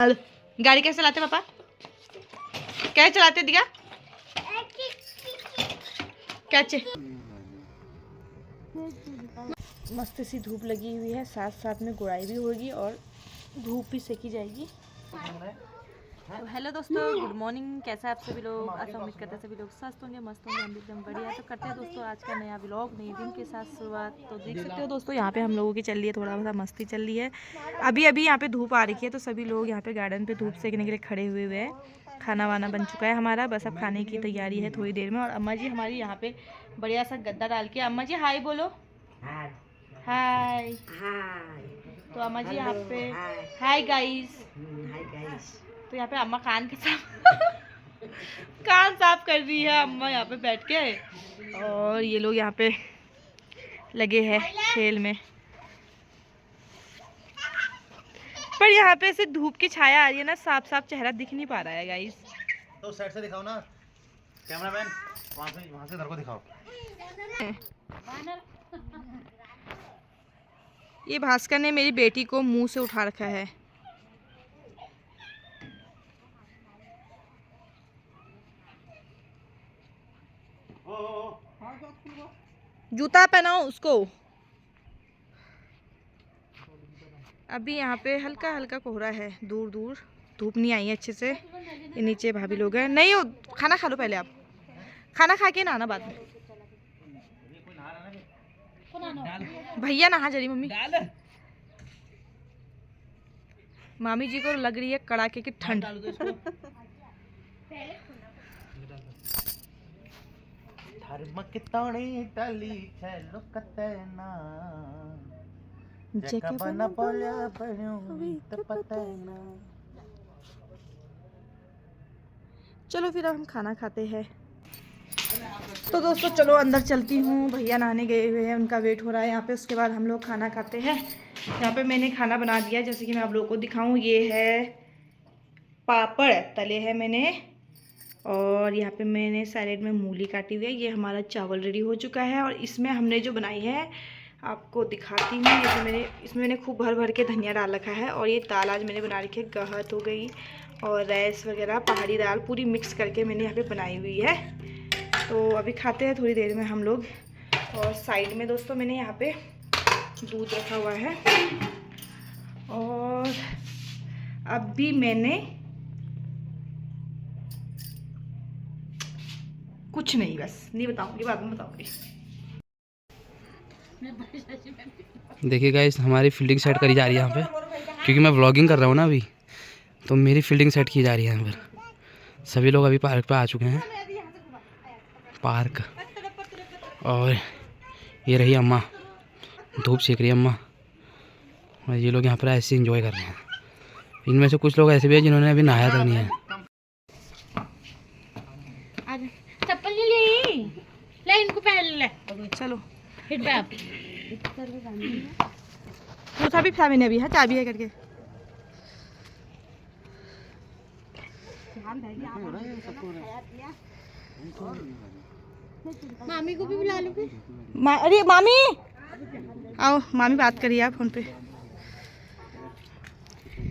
गाड़ी कैसे चलाते पापा? कैसे चलाते दिया? कैसे? मस्त सी धूप लगी हुई है, साथ साथ में गुड़ाई भी होगी और धूप भी सेकी जाएगी। तो हेलो दोस्तों, गुड मॉर्निंग। कैसा है आप सभी लोग? ऐसा उम्मीद करते हैं सभी लोग स्वस्थ होंगे, मस्त होंगे, हम भी एकदम बढ़िया। तो करते हैं दोस्तों आज का नया व्लॉग, नए दिन के साथ शुरुआत। तो देख सकते हो दोस्तों, यहाँ पे हम लोगों की चल रही है, थोड़ा सा मस्ती चल रही है। अभी यहाँ पे धूप आ रही है, तो सभी लोग यहाँ पे गार्डन पे धूप सेकने के लिए खड़े हुए हैं। खाना वाना बन चुका है हमारा, बस अब खाने की तैयारी है थोड़ी देर में। और अम्मा जी हमारी यहाँ पे बढ़िया सा गद्दा डाल के, अम्मा जी हाय बोलो। हाय। तो अम्मा जी यहाँ पे हाय गाइस। तो यहाँ पे अम्मा कान साफ कर रही है अम्मा यहाँ पे बैठ के, और ये लोग यहाँ पे लगे हैं खेल में। पर यहाँ पे से धूप की छाया आ रही है ना, साफ साफ चेहरा दिख नहीं पा रहा है गाइस। तो साइड से दिखाओ ना कैमरामैन, वहाँ से इधर को दिखाओ। ये भास्कर ने मेरी बेटी को मुंह से उठा रखा है। जूता पहनाओ उसको। अभी यहाँ पे हल्का हल्का कोहरा है, दूर दूर धूप नहीं आई है अच्छे से। ये नीचे भाभी लोग हैं। नहीं हो, खाना खा लो पहले, आप खाना खा के नहाना बाद में। भैया नहा जा रही मम्मी। मामी जी को लग रही है कड़ाके की ठंड। चलो फिर अब हम खाना खाते हैं। तो दोस्तों चलो अंदर चलती हूँ, भैया नहाने गए हुए हैं, उनका वेट हो रहा है यहाँ पे। उसके बाद हम लोग खाना खाते हैं। यहाँ पे मैंने खाना बना दिया, जैसे कि मैं आप लोगों को दिखाऊं। ये है पापड़ तले हैं मैंने, और यहाँ पे मैंने सैलेड में मूली काटी हुई है। ये हमारा चावल रेडी हो चुका है, और इसमें हमने जो बनाई है आपको दिखाती हूँ। ये तो इसमें मैंने खूब भर भर के धनिया डाल रखा है। और ये दाल आज मैंने बना रखी है, गहत हो गई और राइस वगैरह, पहाड़ी दाल पूरी मिक्स करके मैंने यहाँ पे बनाई हुई है। तो अभी खाते हैं थोड़ी देर में हम लोग। और साइड में दोस्तों मैंने यहाँ पे दूध रखा हुआ है, और अभी मैंने कुछ नहीं, बस नहीं बताऊंगी, बाद में बताऊंगी। देखिए गाइस, हमारी फील्डिंग सेट करी जा रही है यहाँ पे, क्योंकि मैं व्लॉगिंग कर रहा हूँ ना अभी, तो मेरी फील्डिंग सेट की जा रही है यहाँ पर। सभी लोग अभी पार्क पे आ चुके हैं, पार्क। और ये रही अम्मा, धूप सेक रही है अम्मा, और ये लोग यहाँ पर ऐसे एंजॉय कर रहे हैं। इनमें से कुछ लोग ऐसे भी हैं जिन्होंने अभी नहाया तक नहीं है। चप्पल ले इनको पहन ले। चलो फिर पे आप तो भी मैंने अभी है, चाबी है करके। मामी को भी बुला लो फिर। अरे मामी आओ, मामी बात करिए आप फोन पे।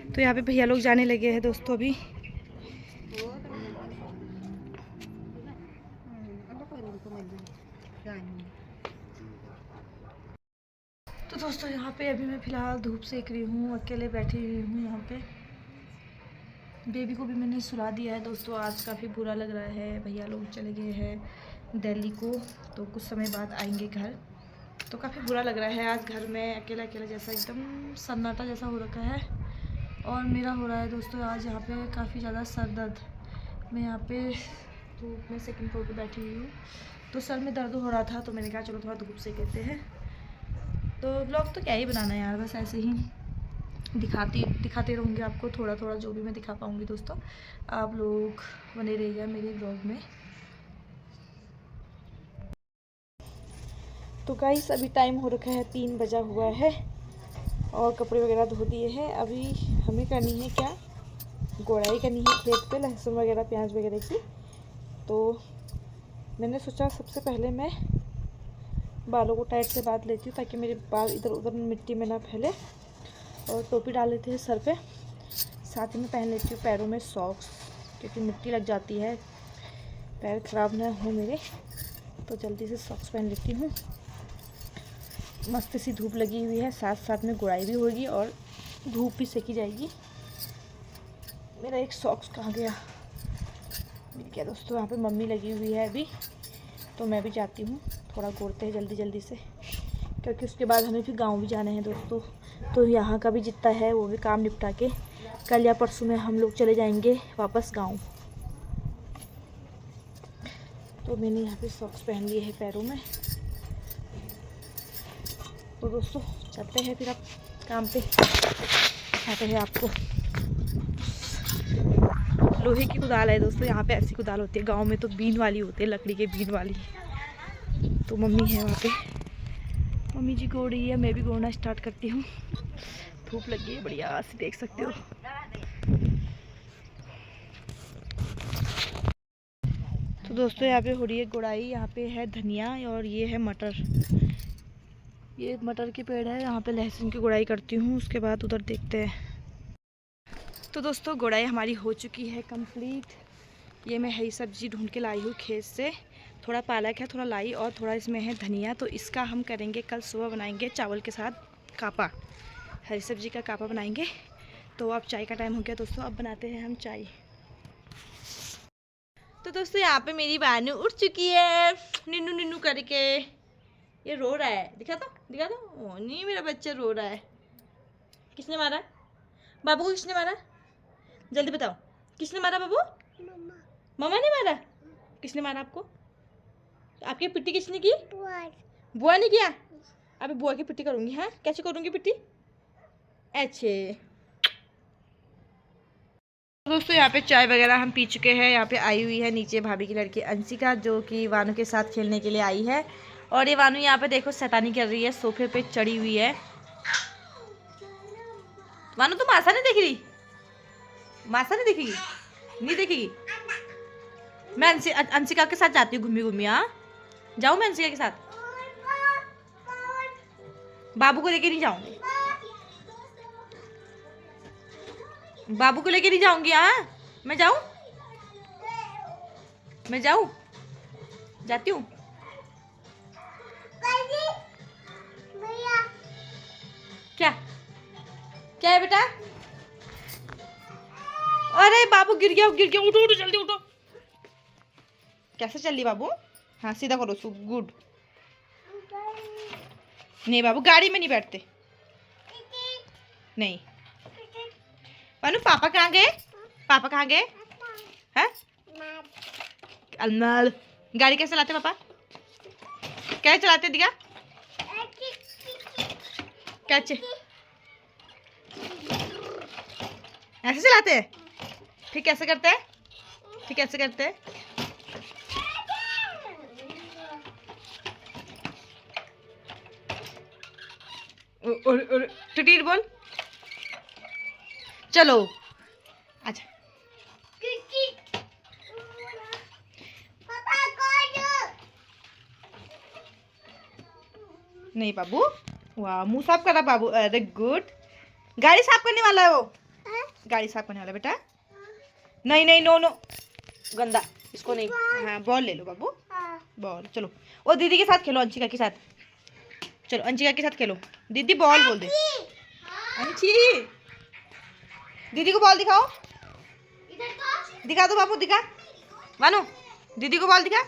तो यहाँ पे भैया लोग जाने लगे हैं दोस्तों अभी। तो दोस्तों यहाँ पे अभी मैं फ़िलहाल धूप सेक रही हूँ, अकेले बैठी हुई हूँ यहाँ पे। बेबी को भी मैंने सुला दिया है दोस्तों। आज काफ़ी बुरा लग रहा है, भैया लोग चले गए हैं दिल्ली को, तो कुछ समय बाद आएंगे घर। तो काफ़ी बुरा लग रहा है आज घर में अकेला अकेला जैसा, एकदम सन्नाटा जैसा हो रखा है। और मेरा हो रहा है दोस्तों आज यहाँ पे काफ़ी ज़्यादा सर दर्द। मैं यहाँ पे धूप में सेकंड फ्लोर पे बैठी हुई हूँ, तो सर में दर्द हो रहा था, तो मैंने कहा चलो थोड़ा धूप से कहते हैं। तो व्लॉग तो क्या ही बनाना है यार, बस ऐसे ही दिखाते रहूँगी आपको थोड़ा थोड़ा, जो भी मैं दिखा पाऊँगी दोस्तों। आप लोग बने रहिएगा मेरे व्लॉग में। तो गाइस अभी टाइम हो रखा है 3 बजा हुआ है, और कपड़े वगैरह धो दिए हैं। अभी हमें करनी है क्या, गोड़ाई करनी है खेत पे, लहसुन वगैरह प्याज वगैरह की। तो मैंने सोचा सबसे पहले मैं बालों को टाइट से बांध लेती हूँ, ताकि मेरे बाल इधर उधर मिट्टी में ना फैले। और टोपी डाल लेते हैं सर पे, साथ ही में पहन लेती हूँ पैरों में सॉक्स, क्योंकि मिट्टी लग जाती है, पैर खराब ना हो मेरे, तो जल्दी से सॉक्स पहन लेती हूँ। मस्त सी धूप लगी हुई है, साथ साथ में गुड़ाई भी होगी और धूप भी सेकी जाएगी। मेरा एक सॉक्स कहाँ गया, मिल गया दोस्तों। यहाँ पे मम्मी लगी हुई है अभी, तो मैं भी जाती हूँ, थोड़ा घूरते हैं जल्दी जल्दी से, क्योंकि उसके बाद हमें फिर गांव भी जाना है दोस्तों। तो यहाँ का भी जितना है वो भी काम निपटा के कल या परसों में हम लोग चले जाएंगे वापस गांव। तो मैंने यहाँ पे सॉक्स पहन लिए हैं पैरों में। तो दोस्तों चलते हैं फिर अब काम पे, दिखाते हैं आपको। लोहे की कुदाल है दोस्तों, यहाँ पे ऐसी कुदाल होती है, गांव में तो बीन वाली होती है, लकड़ी के बीन वाली। तो मम्मी है वहाँ पे, मम्मी जी गोड़ रही है, मैं भी गोड़ना स्टार्ट करती हूँ। धूप लगी है बढ़िया से, देख सकते हो। तो दोस्तों यहाँ पे हो रही है गुड़ाई, यहाँ पे है धनिया और ये है मटर, ये मटर के पेड़ है। यहाँ पे लहसुन की गुड़ाई करती हूँ, उसके बाद उधर देखते हैं। तो दोस्तों गुड़ाई हमारी हो चुकी है कंप्लीट। ये मैं हरी सब्जी ढूंढ के लाई हूँ खेत से, थोड़ा पालक है, थोड़ा लाई और थोड़ा इसमें है धनिया। तो इसका हम करेंगे कल सुबह, बनाएंगे चावल के साथ कापा, हरी सब्जी का कापा बनाएंगे। तो अब चाय का टाइम हो गया दोस्तों, अब बनाते हैं हम चाय। तो दोस्तों यहाँ पे मेरी बानू उठ चुकी है निन्नू निन्नू करके, ये रो रहा है, दिखा दो ओ नहीं मेरा बच्चा रो रहा है। किसने मारा बाबू को, किसने मारा जल्दी बताओ, किसने मारा बाबू? मम्मा ने मारा। किसने मारा आपको? आपकी पिट्टी किसने की? बुआ ने किया। अभी बुआ की पिट्टी करूंगी। हाँ कैसे करूंगी पिट्टी? अच्छे दोस्तों यहाँ पे चाय वगैरह हम पी चुके हैं। यहाँ पे आई हुई है नीचे भाभी की लड़की अंशिका, जो कि वानू के साथ खेलने के लिए आई है। और ये वानू यहाँ पे देखो शैतानी कर रही है, सोफे पे चढ़ी हुई है। वानू तुम आशा नहीं देख रही? मासा नहीं देखेगी? नहीं देखेगी? मैं अंशिका के साथ जाती हूँ घूमी घूमी। हाँ जाऊँ मैं अंशिका के साथ? बाबू को लेके नहीं जाऊंगी, बाबू को लेके नहीं जाऊंगी। हाँ मैं जाऊँ, मैं जाऊँ, जाती हूँ। क्या क्या है बेटा? अरे बाबू गिर गया, गिर गया, उठो उठो जल्दी उठो। कैसे चल रही बाबू? हाँ सीधा करो, सो गुड। नहीं बाबू गाड़ी में नहीं बैठते, नहीं। मानू पापा कहाँ गए? पापा कहाँ गए हैं? अल्लाह, गाड़ी कैसे चलाते पापा? कैसे चलाते दिखा? कैसे ऐसे चलाते हैं? फिर कैसे करते हैं? फिर कैसे करते हैं? और टिटीर बोल, चलो। अच्छा नहीं बाबू, वाह मुंह साफ करा बाबू, अरे गुड। गाड़ी साफ करने वाला है वो, गाड़ी साफ करने वाला बेटा। नहीं नहीं नो नो, गंदा, इसको नहीं। हाँ बॉल ले लो बाबू, बॉल। चलो वो दीदी के साथ खेलो, अंशिका के साथ। चलो अंशिका के साथ खेलो। दीदी बॉल बोल दे। अंशी दीदी को बॉल दिखाओ, दिखा दो बाबू, दिखा। मानो दीदी को बॉल दिखा।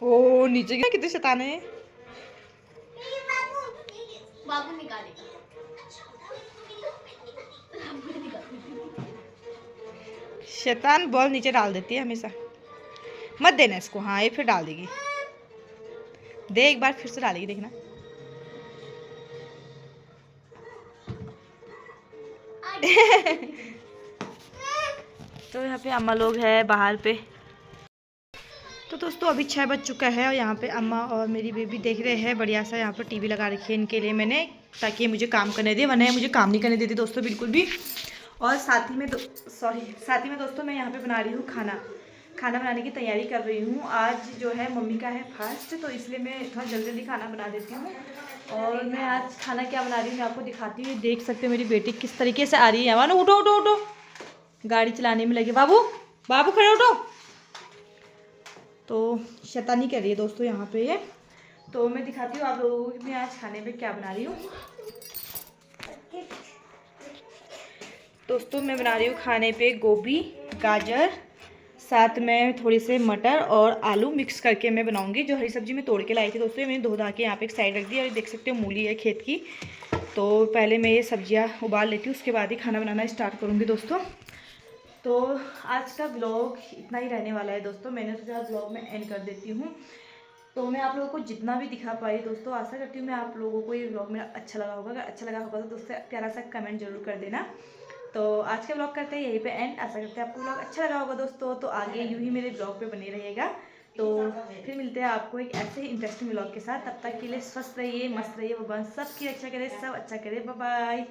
ओ नीचे गया, कितने शैतान है। बाबू निकालेगा। शैतान बॉल नीचे डाल देती है हमेशा, मत देना इसको। हाँ ये फिर डाल देगी, दे एक बार फिर से डालेगी, देखना। तो यहाँ पे अम्मा लोग हैं बाहर पे। तो दोस्तों अभी 6 बज चुका है और यहाँ पे अम्मा और मेरी बेबी देख रहे हैं बढ़िया सा। यहाँ पर टीवी लगा रखी है इनके लिए मैंने, ताकि ये मुझे काम करने दे, वरना मुझे काम नहीं करने देती दोस्तों बिल्कुल भी। और साथ ही में दोस्तों मैं यहाँ पे बना रही हूँ खाना बनाने की तैयारी कर रही हूँ। आज जो है मम्मी का है फास्ट, तो इसलिए मैं थोड़ा जल्दी जल्दी खाना बना देती हूँ। और मैं आज खाना क्या बना रही हूँ मैं आपको दिखाती हूँ। देख सकते हो मेरी बेटी किस तरीके से आ रही है। मानो उठो उठो उठो, गाड़ी चलाने में लगे। बाबू बाबू खड़े उठो। तो शैतानी कर रही है दोस्तों यहाँ पे ये। तो मैं दिखाती हूँ आप लोगों को कि मैं आज खाने में क्या बना रही हूँ। दोस्तों मैं बना रही हूँ खाने पे गोभी, गाजर, साथ में थोड़ी से मटर और आलू मिक्स करके मैं बनाऊंगी। जो हरी सब्जी मैं तोड़ के लाई थी दोस्तों, ये मैंने धो धा के यहाँ पे एक साइड रख दी। और देख सकते हो मूली है खेत की। तो पहले मैं ये सब्जियाँ उबाल लेती हूँ, उसके बाद ही खाना बनाना स्टार्ट करूँगी दोस्तों। तो आज का ब्लॉग इतना ही रहने वाला है दोस्तों। मैंने सोचा ब्लॉग में एंड कर देती हूँ। तो मैं आप लोगों को जितना भी दिखा पाई दोस्तों, आशा करती हूँ मैं आप लोगों को ये ब्लॉग मेरा अच्छा लगा होगा। अगर अच्छा लगा होगा तो दोस्तों प्यारा सा कमेंट जरूर कर देना। तो आज का ब्लॉग करते हैं यहीं पे एंड। आशा करते हैं आपको ब्लॉग अच्छा लगा होगा दोस्तों। तो आगे यूँ ही मेरे ब्लॉग पे बने रहिएगा। तो फिर मिलते हैं आपको एक ऐसे ही इंटरेस्टिंग ब्लॉग के साथ। तब तक के लिए स्वस्थ रहिए, मस्त रहिए, भगवान सबकी अच्छा करे, सब अच्छा करे। Bye bye.